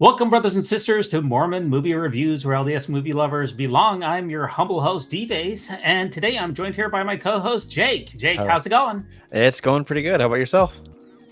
Welcome, brothers and sisters, to Mormon Movie Reviews, where LDS movie lovers belong. I'm your humble host, D-Vase, and today I'm joined here by my co-host, Jake. Jake, how's it going? It's going pretty good. How about yourself?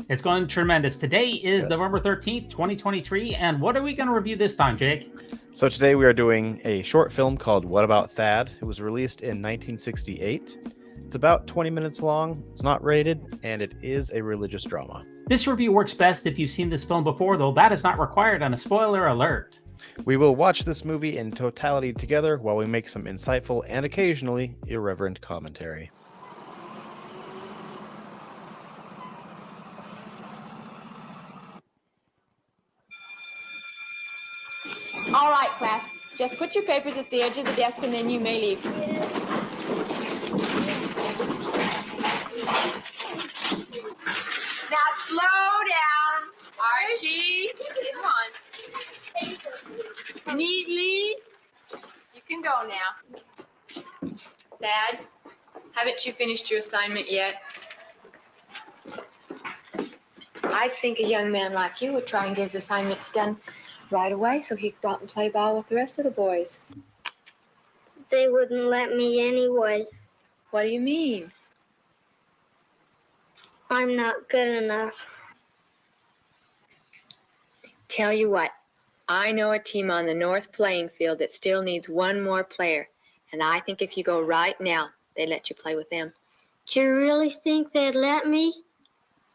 It's going tremendous. Today is November 13th, 2023, and what are we going to review this time, Jake? So today we are doing a short film called What About Thad? It was released in 1968. It's about 20 minutes long. It's not rated, and it is a religious drama. This review works best if you've seen this film before, though that is not required on a spoiler alert. We will watch this movie in totality together while we make some insightful and occasionally irreverent commentary. All right, class. Just put your papers at the edge of the desk and then you may leave. Now slow down. Archie, come on. Neatly. You can go now. Dad, haven't you finished your assignment yet? I think a young man like you would try and get his assignments done right away so he could go out and play ball with the rest of the boys. They wouldn't let me anyway. What do you mean? I'm not good enough. Tell you what, I know a team on the North playing field that still needs one more player, and I think if you go right now, they'd let you play with them. Do you really think they'd let me?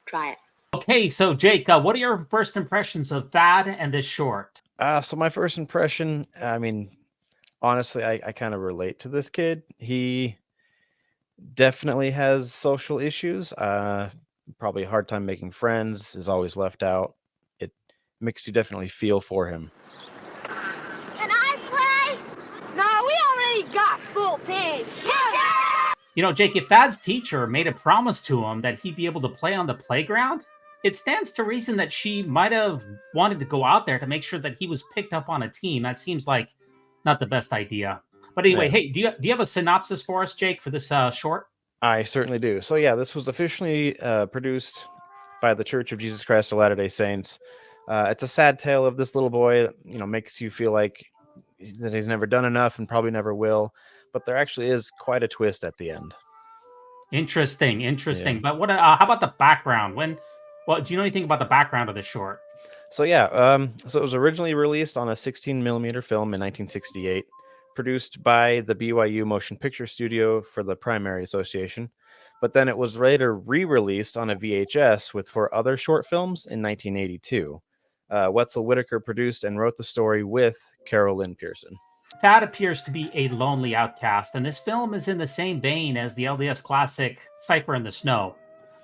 Try it. Okay, so Jake, what are your first impressions of Thad and this short? So my first impression, honestly, I kind of relate to this kid. He definitely has social issues. Probably a hard time making friends, is always left out. It makes you definitely feel for him. Can I play? No, we already got full teams. You know, Jake, if Thad's teacher made a promise to him that he'd be able to play on the playground, it stands to reason that she might have wanted to go out there to make sure that he was picked up on a team. That seems like not the best idea. But anyway, Hey, do you have a synopsis for us, Jake, for this short? I certainly do. So yeah, this was officially produced by the Church of Jesus Christ of Latter-day Saints. It's a sad tale of this little boy, makes you feel like that he's never done enough and probably never will. But there actually is quite a twist at the end. Interesting. Yeah. But what? How about the background? Do you know anything about the background of the short? So yeah, so it was originally released on a 16mm film in 1968, produced by the BYU Motion Picture Studio for the Primary Association, but then it was later re-released on a VHS with 4 other short films in 1982. Wetzel Whitaker produced and wrote the story with Carol Lynn Pearson. Thad appears to be a lonely outcast, and this film is in the same vein as the LDS classic Cipher in the Snow.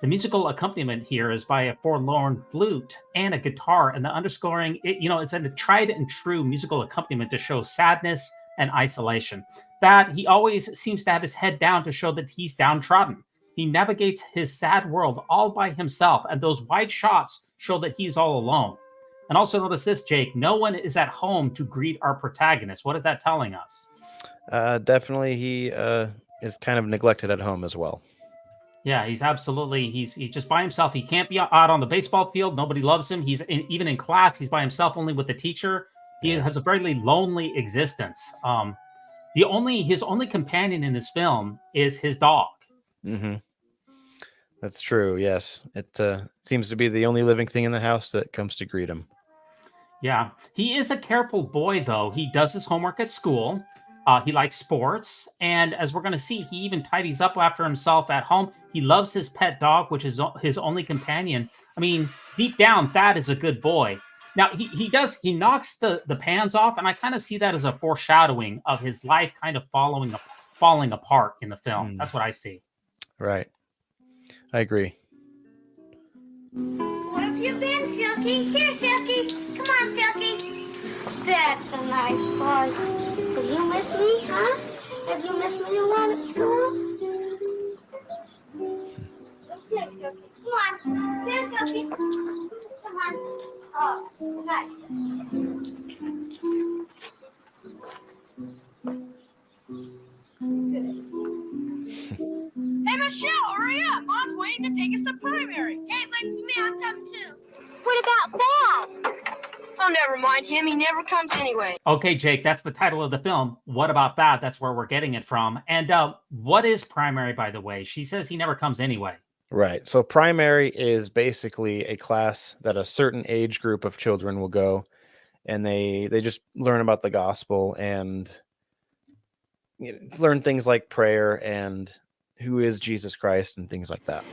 The musical accompaniment here is by a forlorn flute and a guitar, and the underscoring, it's a tried and true musical accompaniment to show sadness and isolation. Thad, he always seems to have his head down to show that he's downtrodden. He navigates his sad world all by himself, and those wide shots show that he's all alone. And also notice this, Jake, no one is at home to greet our protagonist. What is that telling us? Definitely he is kind of neglected at home as well. Yeah, he's just by himself. He can't be out on the baseball field. Nobody loves him. Even in class, he's by himself, only with the teacher. He has a very lonely existence. His only companion in this film is his dog. Mm-hmm. That's true. Yes, it seems to be the only living thing in the house that comes to greet him. Yeah, he is a careful boy, though. He does his homework at school. He likes sports, and as we're going to see, he even tidies up after himself at home. He loves his pet dog, which is his only companion. I mean, deep down, Thad is a good boy. Now, he knocks the pans off, and I kind of see that as a foreshadowing of his life kind of falling apart in the film. That's what I see. Right. I agree. Where have you been, Silky? Here, Silky. Come on, Silky. That's a nice boy. Will you miss me, huh? Have you missed me a lot at school? Okay, Silky. Come on. Here, Silky. Come on. Oh, nice. Hey, Michelle, hurry up. Mom's waiting to take us to primary. Hey, wait for me. I'm coming too. What about that? Oh, never mind him. He never comes anyway. Okay, Jake, that's the title of the film. What about that? That's where we're getting it from. And what is primary, by the way? She says he never comes anyway. Right. So primary is basically a class that a certain age group of children will go, and they just learn about the gospel and learn things like prayer and who is Jesus Christ and things like that.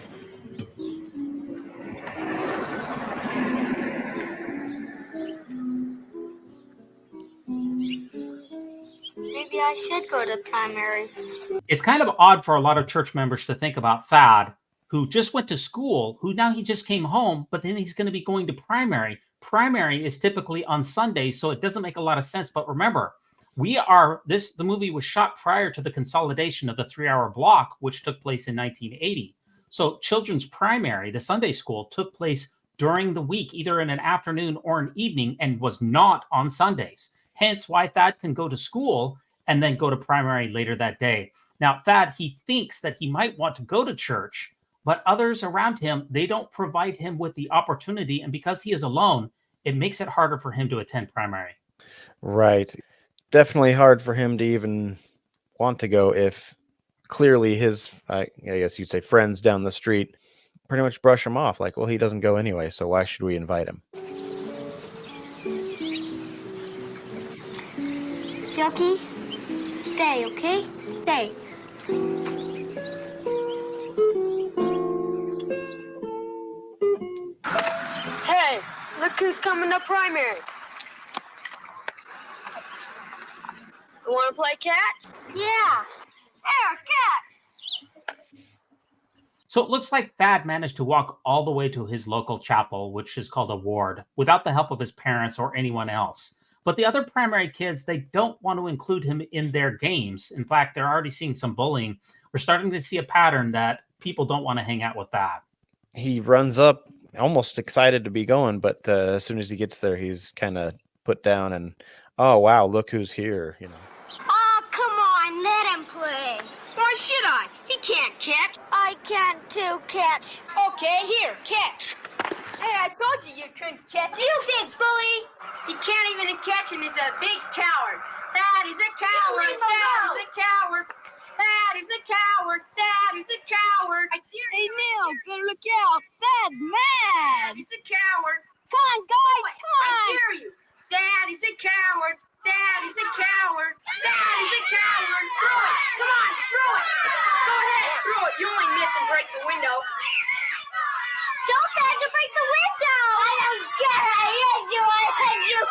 Maybe I should go to primary. It's kind of odd for a lot of church members to think about Thad, who just went to school, who now he just came home, but then he's going to be going to primary. Primary is typically on Sundays, so it doesn't make a lot of sense. But remember, the movie was shot prior to the consolidation of the 3-hour block, which took place in 1980. So children's primary, the Sunday school, took place during the week, either in an afternoon or an evening, and was not on Sundays. Hence why Thad can go to school and then go to primary later that day. Now, Thad, he thinks that he might want to go to church, but others around him, they don't provide him with the opportunity. And because he is alone, it makes it harder for him to attend primary. Right. Definitely hard for him to even want to go if clearly his, I guess you'd say, friends down the street pretty much brush him off. Like, well, he doesn't go anyway, so why should we invite him? Silky, stay, okay? Stay. Hey, look who's coming to primary. You want to play catch? Yeah. There, catch. So it looks like Thad managed to walk all the way to his local chapel, which is called a ward, without the help of his parents or anyone else. But the other primary kids, they don't want to include him in their games. In fact, they're already seeing some bullying. We're starting to see a pattern that people don't want to hang out with Thad. He runs up almost excited to be going, but as soon as he gets there, he's kind of put down and, oh, wow, look who's here, Oh, come on, let him play. Why should I? He can't catch. I can too, catch. Okay, here, catch. Hey, I told you couldn't catch. You big bully. He can't even catch and he's a big coward. That is a coward. Leave him That alone. is a coward. That is a coward. That is a coward. Hey, Nils, better look out. That's mad. That is a coward. Come on, guys, come I on. dare you. That is a coward. That is a coward. That is a coward. Throw it. Come on, throw it. Go ahead, throw it. You only miss and break the window. Don't try to break the window. I don't care. I hit you. I hit you.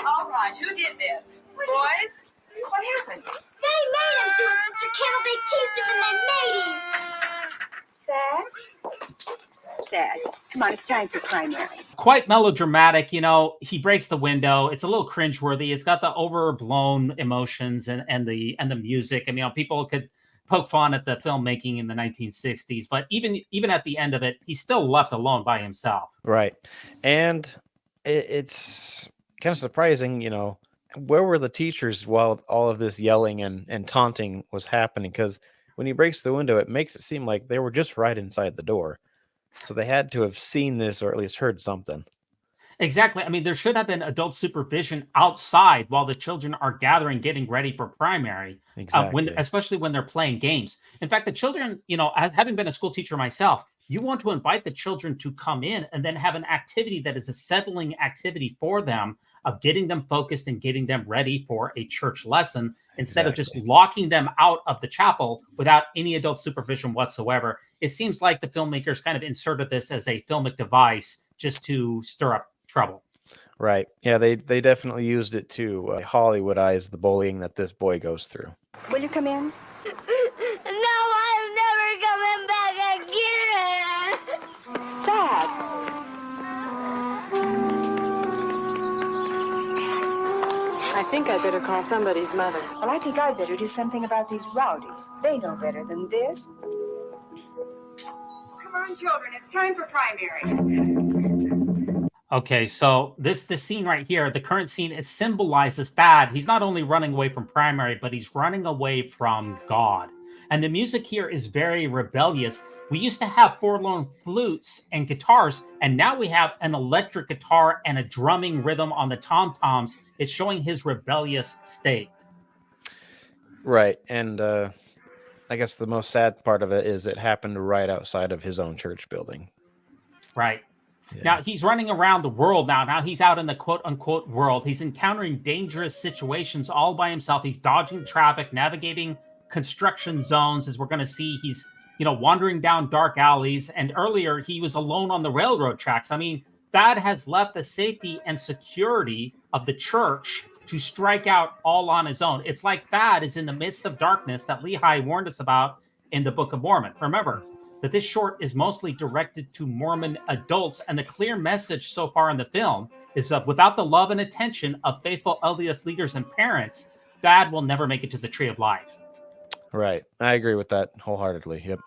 All right, who did this? Boys? What happened? They made him do it, Mr. Kendall. They teased him and they made him. Dad, come on, it's time for primary. Quite melodramatic, he breaks the window. It's a little cringeworthy. It's got the overblown emotions and the music. And people could poke fun at the filmmaking in the 1960s, but even at the end of it, he's still left alone by himself. Right. And it's kind of surprising, where were the teachers while all of this yelling and taunting was happening? Because when he breaks the window, it makes it seem like they were just right inside the door. So they had to have seen this or at least heard something. Exactly. There should have been adult supervision outside while the children are gathering, getting ready for primary, Exactly. especially when they're playing games. In fact, the children, as having been a school teacher myself, you want to invite the children to come in and then have an activity that is a settling activity for them, of getting them focused and getting them ready for a church lesson instead of just locking them out of the chapel without any adult supervision whatsoever. It seems like the filmmakers kind of inserted this as a filmic device just to stir up trouble. Right. Yeah, they definitely used it to Hollywoodize the bullying that this boy goes through. Will you come in? No, I'm never coming back again. Dad. I think I better call somebody's mother. Well, I think I better do something about these rowdies. They know better than this. Come Come on, children, it's time for primary. Okay, so this scene right here, the current scene, it symbolizes that he's not only running away from primary, but he's running away from God. And the music here is very rebellious. We used to have forlorn flutes and guitars, and now we have an electric guitar and a drumming rhythm on the tom-toms. It's showing his rebellious state. Right. And I guess the most sad part of it is it happened right outside of his own church building. Right. Yeah. Now he's running around the world now. Now he's out in the quote unquote world. He's encountering dangerous situations all by himself. He's dodging traffic, navigating construction zones, as we're going to see. He's, wandering down dark alleys. And earlier he was alone on the railroad tracks. I mean, Thad has left the safety and security of the church to strike out all on his own. It's like Thad is in the midst of darkness that Lehi warned us about in the Book of Mormon. Remember that this short is mostly directed to Mormon adults, and the clear message so far in the film is that without the love and attention of faithful LDS leaders and parents, Thad will never make it to the Tree of Life. Right. I agree with that wholeheartedly. Yep.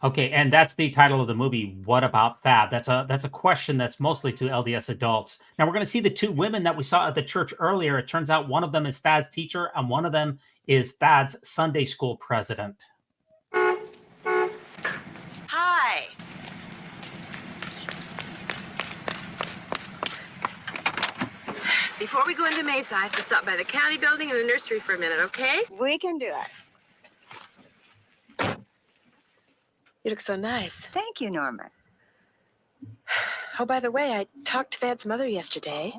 Okay, and that's the title of the movie, What About Thad? That's a question that's mostly to LDS adults. Now we're going to see the two women that we saw at the church earlier. It turns out one of them is Thad's teacher and one of them is Thad's Sunday school president. Hi. Before we go into Mesa, I have to stop by the county building and the nursery for a minute, okay? We can do it. You look so nice. Thank you, Norma. Oh, by the way, I talked to Thad's mother yesterday.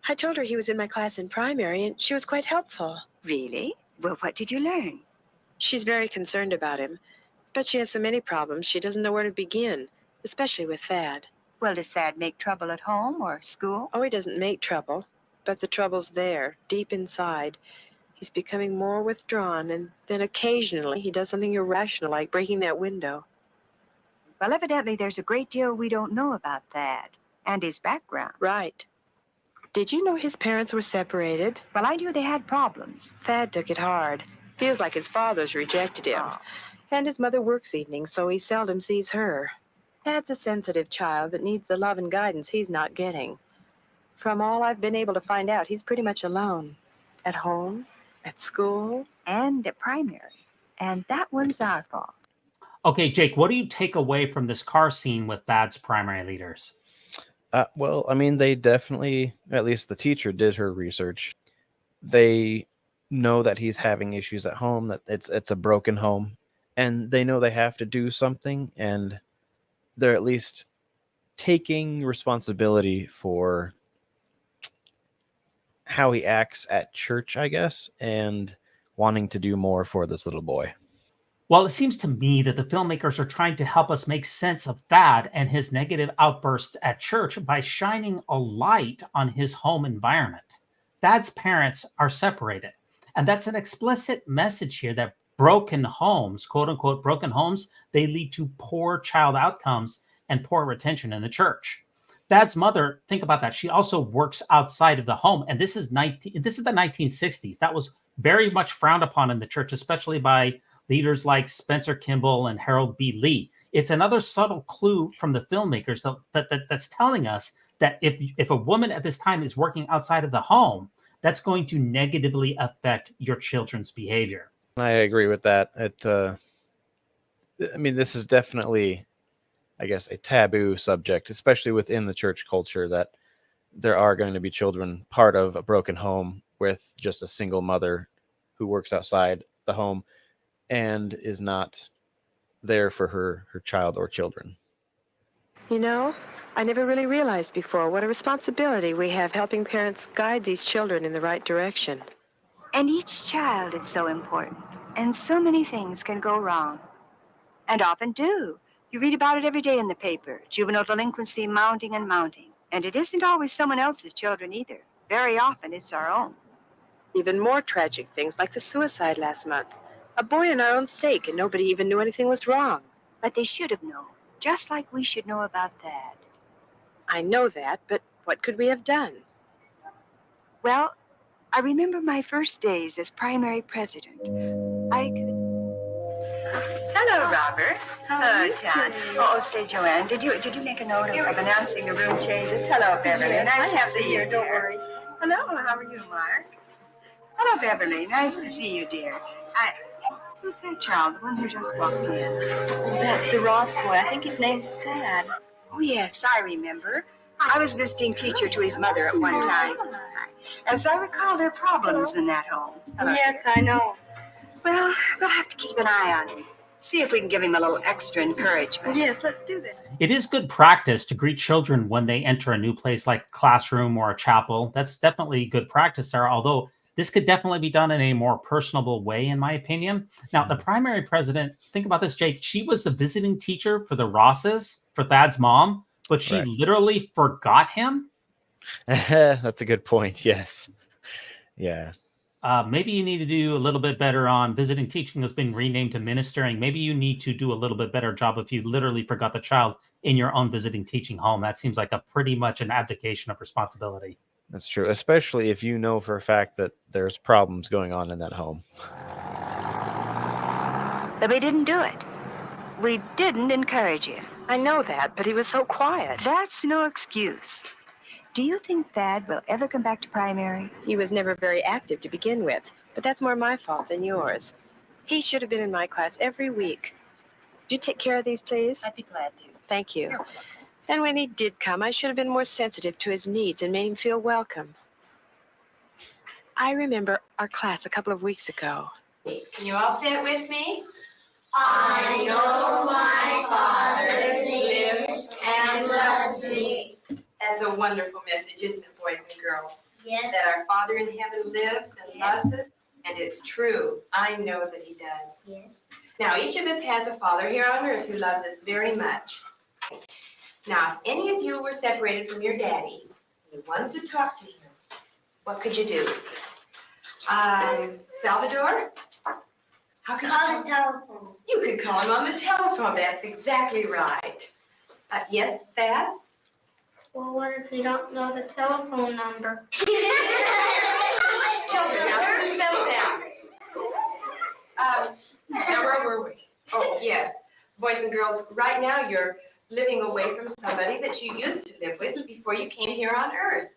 I told her he was in my class in primary, and she was quite helpful. Really? Well, what did you learn? She's very concerned about him, but she has so many problems she doesn't know where to begin, especially with Thad. Well, does Thad make trouble at home or school? Oh, he doesn't make trouble, but the trouble's there, deep inside. He's becoming more withdrawn, and then occasionally he does something irrational, like breaking that window. Well, evidently there's a great deal we don't know about Thad and his background. Right. Did you know his parents were separated? Well, I knew they had problems. Thad took it hard. Feels like his father's rejected him. Oh. And his mother works evenings, so he seldom sees her. Thad's a sensitive child that needs the love and guidance he's not getting. From all I've been able to find out, he's pretty much alone. At home, at school, And at primary. And that one's our fault. Okay, Jake, what do you take away from this car scene with Thad's primary leaders? Well, I mean, they definitely, at least the teacher did her research. They know that he's having issues at home, that it's a broken home, and they know they have to do something, and they're at least taking responsibility for how he acts at church, I guess, and wanting to do more for this little boy. Well, it seems to me that the filmmakers are trying to help us make sense of Thad and his negative outbursts at church by shining a light on his home environment. Thad's parents are separated, and that's an explicit message here that broken homes, quote unquote broken homes, they lead to poor child outcomes and poor retention in the church. Thad's mother, think about that. She also works outside of the home, and this is the 1960s. That was very much frowned upon in the church, especially by leaders like Spencer Kimball and Harold B. Lee. It's another subtle clue from the filmmakers that's telling us that if a woman at this time is working outside of the home, that's going to negatively affect your children's behavior. I agree with that. I mean, this is definitely, I guess, a taboo subject, especially within the church culture, that there are going to be children part of a broken home with just a single mother who works outside the home and is not there for her child or children. You know, I never really realized before what a responsibility we have helping parents guide these children in the right direction. And each child is so important. And so many things can go wrong. And often do. You read about it every day in the paper. Juvenile delinquency mounting and mounting. And it isn't always someone else's children either. Very often it's our own. Even more tragic things like the suicide last month. A boy in our own stake, and nobody even knew anything was wrong. But they should have known. Just like we should know about that. I know that, but what could we have done? Well, I remember my first days as primary president. I could... Hello, Robert. Hello, John. Oh, say, Joanne, did you make a note of announcing the room changes? Hello, Beverly. Yes, Nice I have to see you. them here, don't dear. worry. Hello, how are you, Mark? Hello, Beverly. Nice to see you, dear. Who's that child? The one who just walked in. Oh, that's the Ross boy. I think his name's Thad. Oh, yes, I remember. I was visiting teacher to his mother at one time. As I recall, there are problems in that home. Hello, Yes, dear. I know. Well, we'll have to keep an eye on him. See if we can give him a little extra encouragement. Yes, let's do that. It is good practice to greet children when they enter a new place like a classroom or a chapel. That's definitely good practice there, although this could definitely be done in a more personable way, in my opinion. Now, the primary president, think about this, Jake. She was the visiting teacher for the Rosses, for Thad's mom, but she Right. literally forgot him. That's a good point. Yes. Yeah. Maybe you need to do a little bit better on visiting teaching has been renamed to ministering. Maybe you need to do a little bit better job if you literally forgot the child in your own visiting teaching home. That seems like a pretty much an abdication of responsibility. That's true, especially if you know for a fact that there's problems going on in that home. But we didn't do it. We didn't encourage you. I know that, but he was so quiet. That's no excuse. Do you think Thad will ever come back to primary? He was never very active to begin with, but that's more my fault than yours. He should have been in my class every week. Would you take care of these, please? I'd be glad to. Thank you. And when he did come, I should have been more sensitive to his needs and made him feel welcome. I remember our class a couple of weeks ago. Can you all say it with me? I know my Father lives and loves me. That's a wonderful message, isn't it, boys and girls? Yes. That our Father in heaven lives and loves us, and it's true. I know that he does. Yes. Now, each of us has a Father here on earth who loves us very much. Now, if any of you were separated from your daddy, and you wanted to talk to him, what could you do? Salvador? How could you Call talk? the telephone. You could call him on the telephone. That's exactly right. Yes, Thad? Well, what if you don't know the telephone number? Children, now let's settle down. Now where were we? Oh, yes. Boys and girls, right now you're living away from somebody that you used to live with before you came here on earth.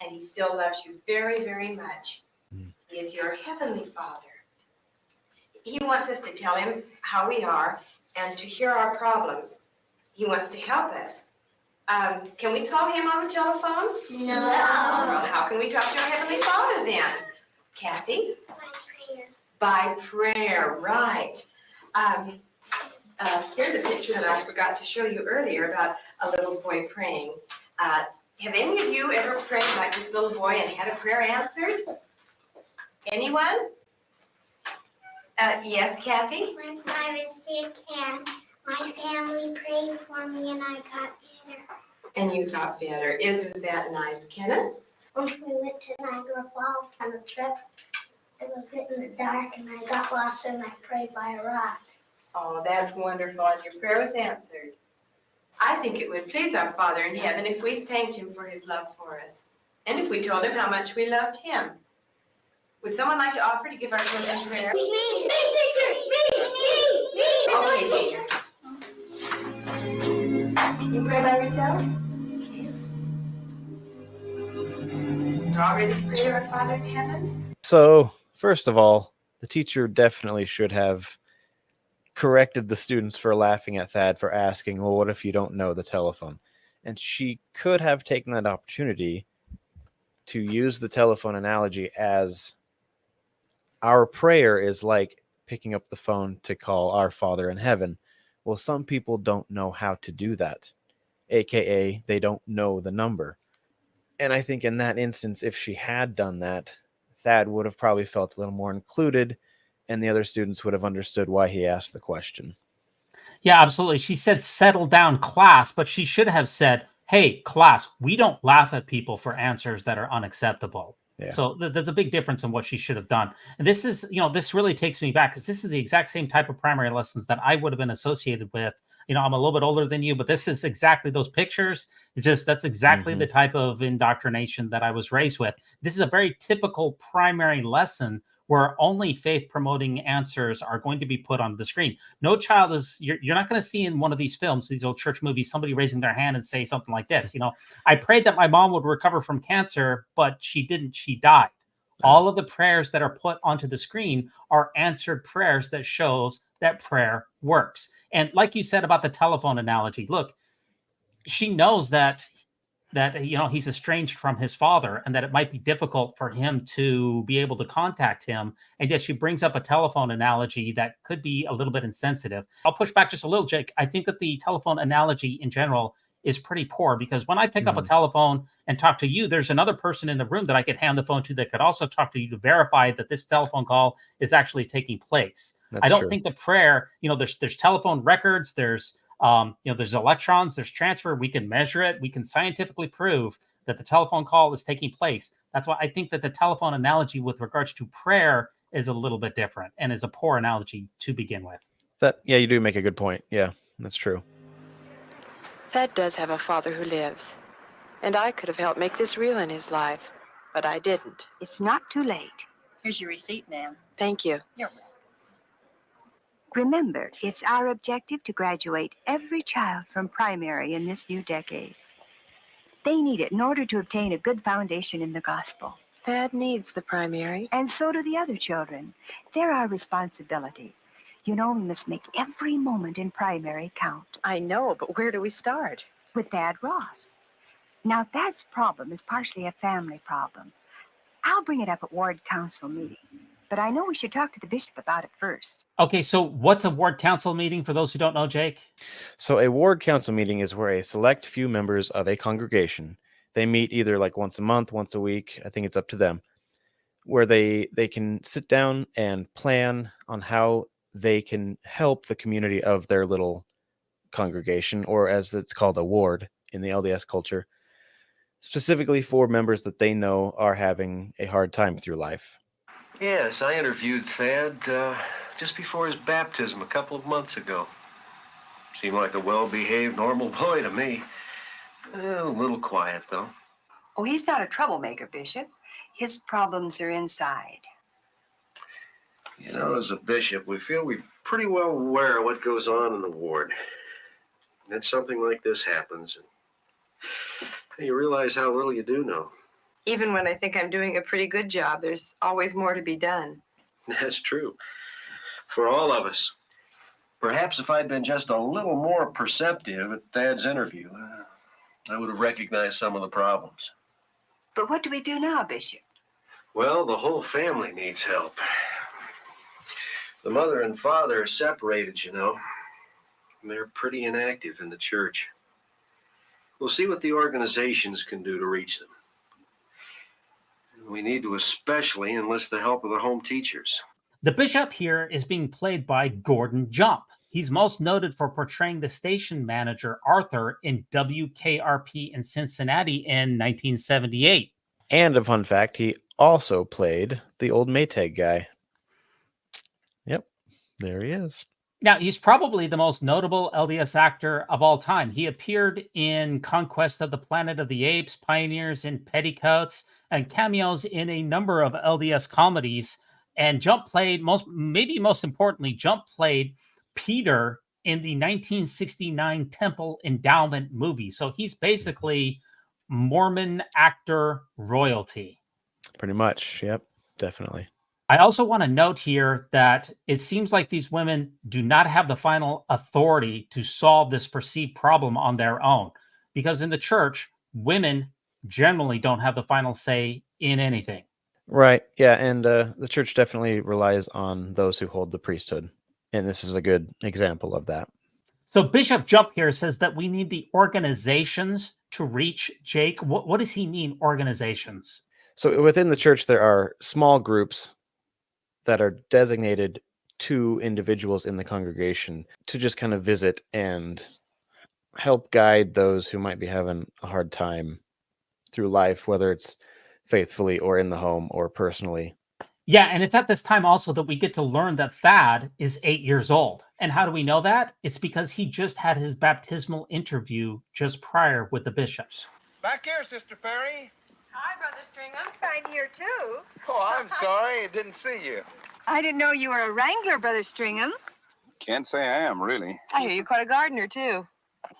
And he still loves you very, very much. He is your heavenly Father. He wants us to tell him how we are and to hear our problems. He wants to help us. Can we call him on the telephone? No. Well, how can we talk to our Heavenly Father then? Kathy? By prayer, right. Here's a picture that I forgot to show you earlier about a little boy praying. Have any of you ever prayed like this little boy and had a prayer answered? Anyone? Yes, Kathy? Once I was sick and my family prayed for me and I got better. And you got better. Isn't that nice, Kenneth? When we went to Niagara Falls on a trip, it was getting in the dark and I got lost and I prayed by a rock. Oh, that's wonderful, and your prayer was answered. I think it would please our Father in heaven if we thanked him for his love for us, and if we told him how much we loved him. Would someone like to offer to give our closing prayer? Me, teacher, me. Okay, teacher. You pray by yourself? You're all ready to pray to our Father in heaven? So, first of all, the teacher definitely should have corrected the students for laughing at Thad for asking, well, what if you don't know the telephone? And she could have taken that opportunity to use the telephone analogy as our prayer is like picking up the phone to call our Father in heaven. Well, some people don't know how to do that, aka they don't know the number. And I think in that instance, if she had done that, Thad would have probably felt a little more included, and the other students would have understood why he asked the question. Yeah, absolutely. She said, settle down, class, but she should have said, hey, class, we don't laugh at people for answers that are unacceptable. Yeah. So there's a big difference in what she should have done. And this is, this really takes me back because this is the exact same type of primary lessons that I would have been associated with I'm a little bit older than you, but this is exactly those pictures. That's exactly the type of indoctrination that I was raised with. This is a very typical primary lesson where only faith promoting answers are going to be put on the screen. No child you're not going to see in one of these films, these old church movies, somebody raising their hand and say something like this. I prayed that my mom would recover from cancer, but she didn't. She died. All of the prayers that are put onto the screen are answered prayers that shows that prayer works. And like you said about the telephone analogy, look, she knows that he's estranged from his father and that it might be difficult for him to be able to contact him. And yet she brings up a telephone analogy that could be a little bit insensitive. I'll push back just a little, Jake. I think that the telephone analogy in general is pretty poor, because when I pick up a telephone and talk to you, there's another person in the room that I could hand the phone to that could also talk to you to verify that this telephone call is actually taking place. I don't think the prayer, there's telephone records, there's electrons, there's transfer. We can measure it. We can scientifically prove that the telephone call is taking place. That's why I think that the telephone analogy with regards to prayer is a little bit different and is a poor analogy to begin with. You do make a good point. Yeah, that's true. Thad does have a father who lives, and I could have helped make this real in his life, but I didn't. It's not too late. Here's your receipt, ma'am. Thank you. You're welcome. Remember, it's our objective to graduate every child from primary in this new decade. They need it in order to obtain a good foundation in the gospel. Thad needs the primary. And so do the other children. They're our responsibility. We must make every moment in primary count. I know, but where do we start? With Thad Ross. Now, Thad's problem is partially a family problem. I'll bring it up at ward council meeting, but I know we should talk to the bishop about it first. Okay, so what's a ward council meeting for those who don't know, Jake? So a ward council meeting is where a select few members of a congregation, they meet either like once a month, once a week, I think it's up to them, where they can sit down and plan on how they can help the community of their little congregation, or as it's called, a ward in the LDS culture, specifically for members that they know are having a hard time through life. Yes, I interviewed Thad just before his baptism a couple of months ago. Seemed like a well-behaved, normal boy to me. A little quiet, though. Oh, he's not a troublemaker, Bishop. His problems are inside. As a bishop, we feel we're pretty well aware of what goes on in the ward. And then something like this happens, and you realize how little you do know. Even when I think I'm doing a pretty good job, there's always more to be done. That's true. For all of us. Perhaps if I'd been just a little more perceptive at Thad's interview, I would have recognized some of the problems. But what do we do now, Bishop? Well, the whole family needs help. The mother and father are separated, and they're pretty inactive in the church. We'll see what the organizations can do to reach them. We need to especially enlist the help of the home teachers. The bishop here is being played by Gordon Jump. He's most noted for portraying the station manager Arthur in WKRP in Cincinnati in 1978. And a fun fact, he also played the old Maytag guy. Yep, there he is. Now, he's probably the most notable LDS actor of all time. He appeared in Conquest of the Planet of the Apes, Pioneers in Petticoats, and cameos in a number of LDS comedies. And Jump played, most importantly, Jump played Peter in the 1969 Temple Endowment movie. So he's basically Mormon actor royalty. Pretty much. Yep, definitely. I also want to note here that it seems like these women do not have the final authority to solve this perceived problem on their own, because in the church, women generally don't have the final say in anything. Right. Yeah. And the church definitely relies on those who hold the priesthood. And this is a good example of that. So Bishop Jump here says that we need the organizations to reach Jake. What does he mean, organizations? So within the church, there are small groups that are designated to individuals in the congregation to just kind of visit and help guide those who might be having a hard time through life, whether it's faithfully or in the home or personally. Yeah, and it's at this time also that we get to learn that Thad is 8 years old. And how do we know that? It's because he just had his baptismal interview just prior with the bishops. Back here, Sister Ferry. Hi, Brother Stringham. Right here, too. Oh, I'm sorry. I didn't see you. I didn't know you were a wrangler, Brother Stringham. Can't say I am, really. I hear you're quite a gardener, too.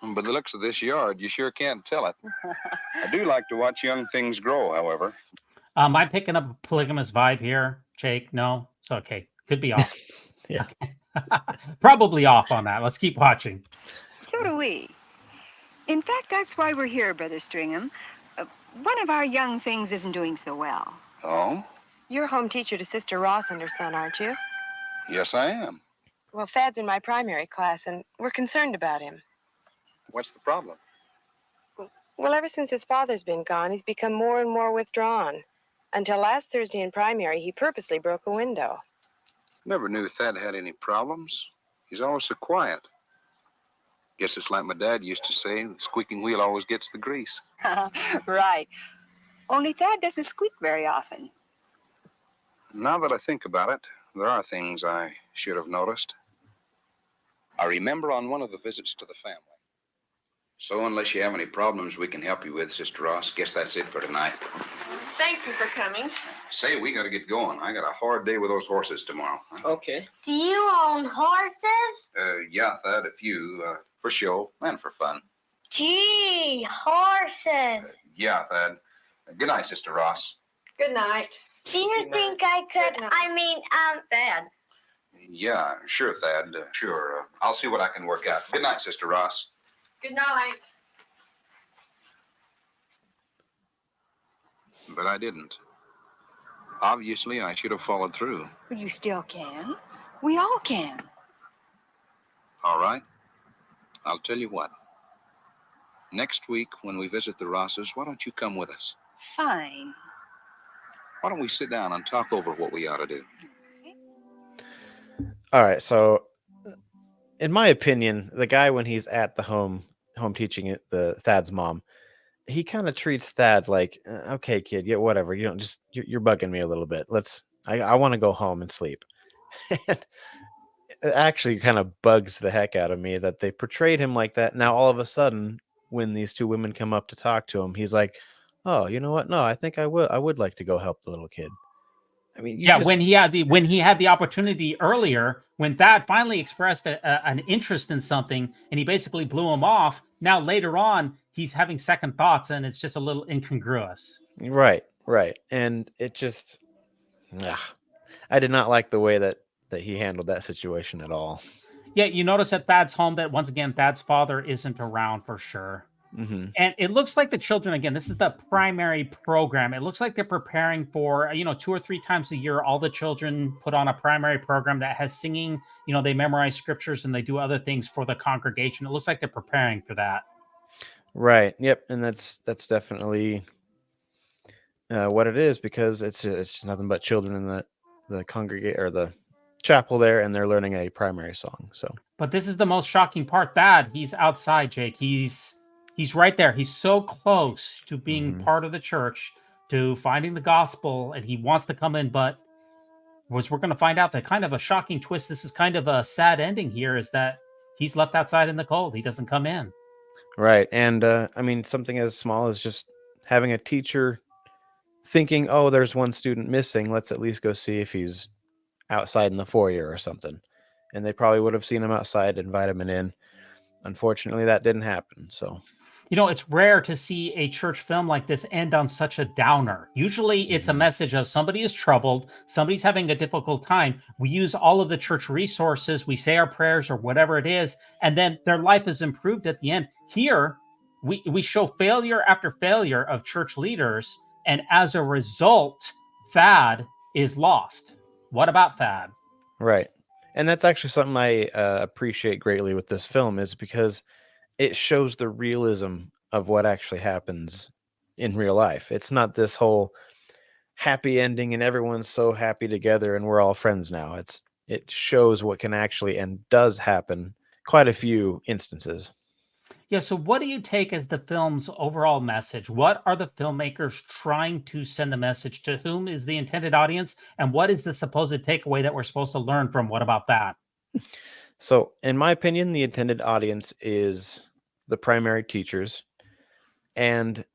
By the looks of this yard, you sure can't tell it. I do like to watch young things grow, however. Am I picking up a polygamous vibe here, Jake? No? It's okay. Could be off. Yeah. Okay. Probably off on that. Let's keep watching. So do we. In fact, that's why we're here, Brother Stringham. One of our young things isn't doing so well. Oh? You're home teacher to Sister Ross and her son, aren't you? Yes, I am. Well, Thad's in my primary class, and we're concerned about him. What's the problem? Well, ever since his father's been gone, he's become more and more withdrawn. Until last Thursday in primary, he purposely broke a window. Never knew Thad had any problems. He's always so quiet. Guess it's like my dad used to say, the squeaking wheel always gets the grease. Right. Only Thad doesn't squeak very often. Now that I think about it, there are things I should have noticed. I remember on one of the visits to the family. So unless you have any problems we can help you with, Sister Ross, guess that's it for tonight. Thank you for coming. Say, we gotta get going. I got a hard day with those horses tomorrow. Okay. Do you own horses? Yeah, Thad, a few, for show and for fun. Gee, horses. Yeah, Thad. Good night, Sister Ross. Good night. Do you think I could, Good night. Dad. Yeah, sure, Thad. Sure. I'll see what I can work out. Good night, Sister Ross. Good night. But I didn't. Obviously, I should have followed through. Well, you still can. We all can. All right. I'll tell you what. Next week, when we visit the Rosses, why don't you come with us? Fine. Why don't we sit down and talk over what we ought to do? All right, so in my opinion, the guy when he's at the home teaching it, the Thad's mom, he kind of treats Thad like, okay, kid, yeah, whatever. You don't just you're bugging me a little bit. I want to go home and sleep. And it actually kind of bugs the heck out of me that they portrayed him like that. Now all of a sudden, when these two women come up to talk to him, he's like, "Oh, you know what? No, I think I would like to go help the little kid." I mean, Yeah, when he had the opportunity earlier, when Thad finally expressed an interest in something, and he basically blew him off. Now later on, he's having second thoughts, and it's just a little incongruous. Right, and it just, I did not like the way that he handled that situation at all. Yeah, you notice at Thad's home that once again Thad's father isn't around for sure. Mm-hmm. And it looks like the children, again, this is the primary program. It looks like they're preparing for, 2 or 3 times a year, all the children put on a primary program that has singing. They memorize scriptures and they do other things for the congregation. It looks like they're preparing for that. Right. Yep. And that's definitely what it is, because it's nothing but children in the congregate or the chapel there, and they're learning a primary song. So, but this is the most shocking part. Thad, he's outside, Jake. He's right there. He's so close to being part of the church, to finding the gospel, and he wants to come in. But we're going to find out that kind of a shocking twist. This is kind of a sad ending here, is that he's left outside in the cold. He doesn't come in. Right. And I mean, something as small as just having a teacher thinking, oh, there's one student missing. Let's at least go see if he's outside in the foyer or something. And they probably would have seen him outside, invite him in. Unfortunately, that didn't happen. So, it's rare to see a church film like this end on such a downer. Usually it's a message of somebody is troubled, somebody's having a difficult time. We use all of the church resources, we say our prayers or whatever it is, and then their life is improved at the end. Here, we show failure after failure of church leaders, and as a result, Thad is lost. What about Thad? Right. And that's actually something I appreciate greatly with this film, is because it shows the realism of what actually happens in real life. It's not this whole happy ending and everyone's so happy together and we're all friends now. It shows what can actually and does happen, quite a few instances. Yeah, so what do you take as the film's overall message? What are the filmmakers trying to send the message to? Whom is the intended audience? And what is the supposed takeaway that we're supposed to learn from What About That? So, in my opinion, the intended audience is the primary teachers. And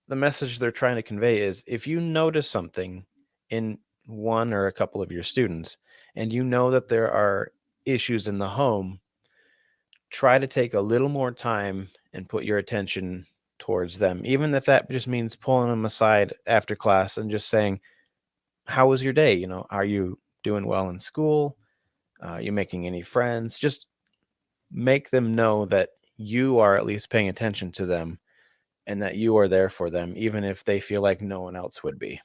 the message they're trying to convey is if you notice something in one or a couple of your students and you know that there are issues in the home, try to take a little more time and put your attention towards them, even if that just means pulling them aside after class and just saying, how was your day? You know, are you doing well in school? Are you making any friends? Just make them know that you are at least paying attention to them and that you are there for them, even if they feel like no one else would be.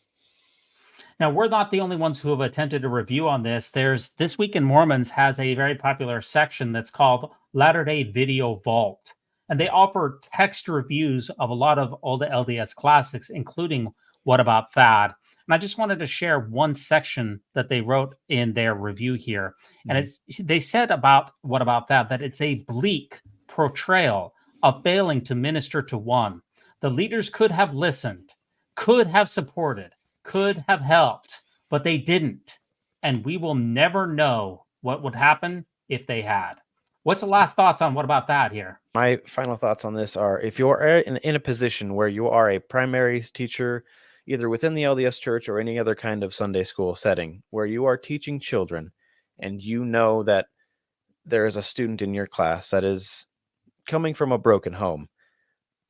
Now, we're not the only ones who have attempted a review on this. There's This Week in Mormons has a very popular section that's called Latter-day Video Vault. And they offer text reviews of a lot of old LDS classics, including What About Thad? And I just wanted to share one section that they wrote in their review here. And they said about What About that it's a bleak portrayal of failing to minister to one. The leaders could have listened, could have supported, could have helped, but they didn't. And we will never know what would happen if they had. What's the last thoughts on What About That here? My final thoughts on this are if you're in a position where you are a primary teacher, either within the LDS church or any other kind of Sunday school setting, where you are teaching children and you know that there is a student in your class that is coming from a broken home,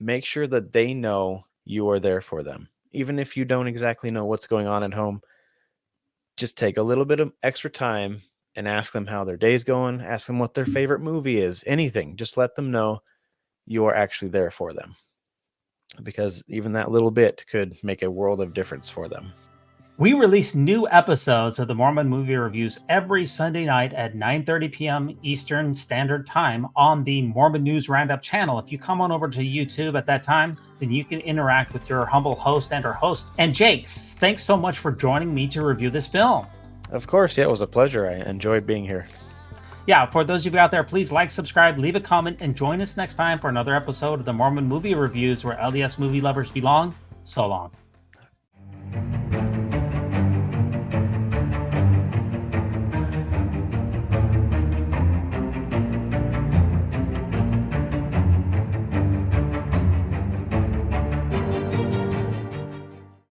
make sure that they know you are there for them. Even if you don't exactly know what's going on at home, just take a little bit of extra time and ask them how their day's going, ask them what their favorite movie is, anything. Just let them know you are actually there for them, because even that little bit could make a world of difference for them. We release new episodes of the Mormon Movie Reviews every Sunday night at 9:30 p.m. Eastern Standard Time on the Mormon News Roundup channel. If you come on over to YouTube at that time, then you can interact with your humble host and our host. And Jakes, thanks so much for joining me to review this film. Of course, yeah, it was a pleasure. I enjoyed being here. Yeah, for those of you out there, please like, subscribe, leave a comment, and join us next time for another episode of the Mormon Movie Reviews, where LDS movie lovers belong. So long.